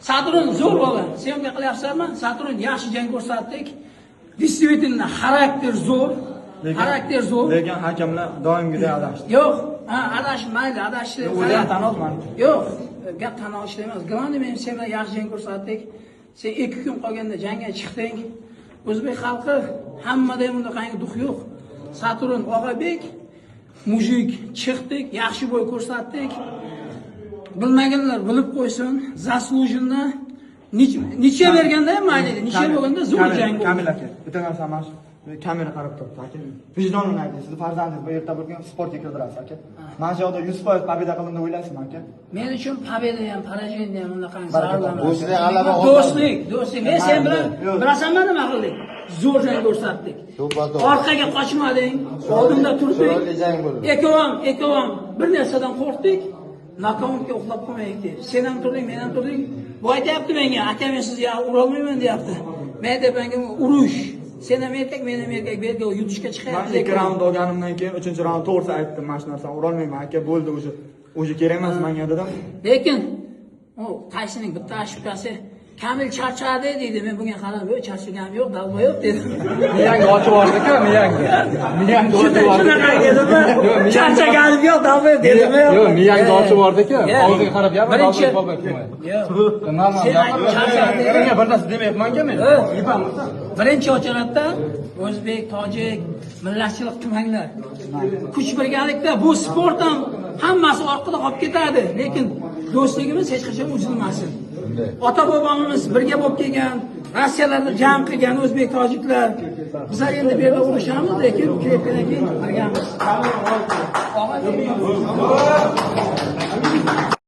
Saturn zo'r bola. Sen unga qilyapsanmi? Saturn yaxshi jang ko'rsatdik. Действительно, xarakter zo'r. Xarakter zo'r. Lekin hakamlar doimgidek adashdi. Yo'q, adashmaydi, adashdi. O'zim tan olman. Yo'q, gap tan olishda emas. Glandi men sen bilan yaxshi jang ko'rsatdik. Sen 2 kun qolganda jangga chiqding. O'zbek xalqi hammada ham bunaqangi duh yo'q. Saturn Og'abek, mujik chiqdik, yaxshi bo'y ko'rsatdik. Bilmaganlar bilib qo'ysin, zaslujinni necha berganda ham mayli, necha bo'lganda zo'r jang bo'ldi. Kamil aka, bitta narsa emas. Kamera qarab turibdi aka. Vijdonini ayting, sizni farzandingiz bu yerda bo'lgan sportga kirdirasiz aka. Mana shu yerda 100% pobeda qilindi o'ylaysizmi aka? Men uchun pobeda ham, поражение ham bunaqangi Do'stlik g'alaba do'stlik. Men sen bilan bilasanmi nima qildik? Zo'r jang ko'rsatdik. Orqaga qochmading, oldinda turdik. Ekovam bir narsadan qo'rqdik. Nokautga uxlab qolmaylik deb. Sen ham turding, men ham turdik. Bu aytayapti menga, aka men sizni ura olmayman deyapti. Men deb menga urush. Sen ham erkak, men ham erkak, bu yerga yutishga chiqyapti. Men 2 raund olganimdan keyin 3-raund to'g'risi aytdim, mana shu narsani ura olmayman aka, bo'ldi o'sha kerak emas menga dedim. Lekin o Taysonning bitta shubhasi Kamil charchadi deydi. Men bunga qarab, "Yo'q, charchaganim yo'q, dalba yo'q" dedim. Miyang ochib yubordi-ku, miyang. Miyang ochib yubordi. Charchaganim yo'q, dalba yo'q dedim. Yo'q, miyang ochib yubordi-ku. Og'ziga qarab gapir, Birinchi dalba bo'lmaydi. Yo'q. Normal gapir. Senga bir narsa demayapman-ku men. Birinchi ochiratda o'zbek, tojik, millatchilik qilmanglar. Kuch birgalikda bu sport ham hammasi orqada qolib ketadi, lekin do'stligimiz hech qachon uzilmasin. Ota bobomiz birga bo'lib kelgan, Rossiyalarda jam qilgan o'zbek, tojiklar. Bizlar endi bu yerda urushamiz, lekin kirayotgandan keyin birgamiz.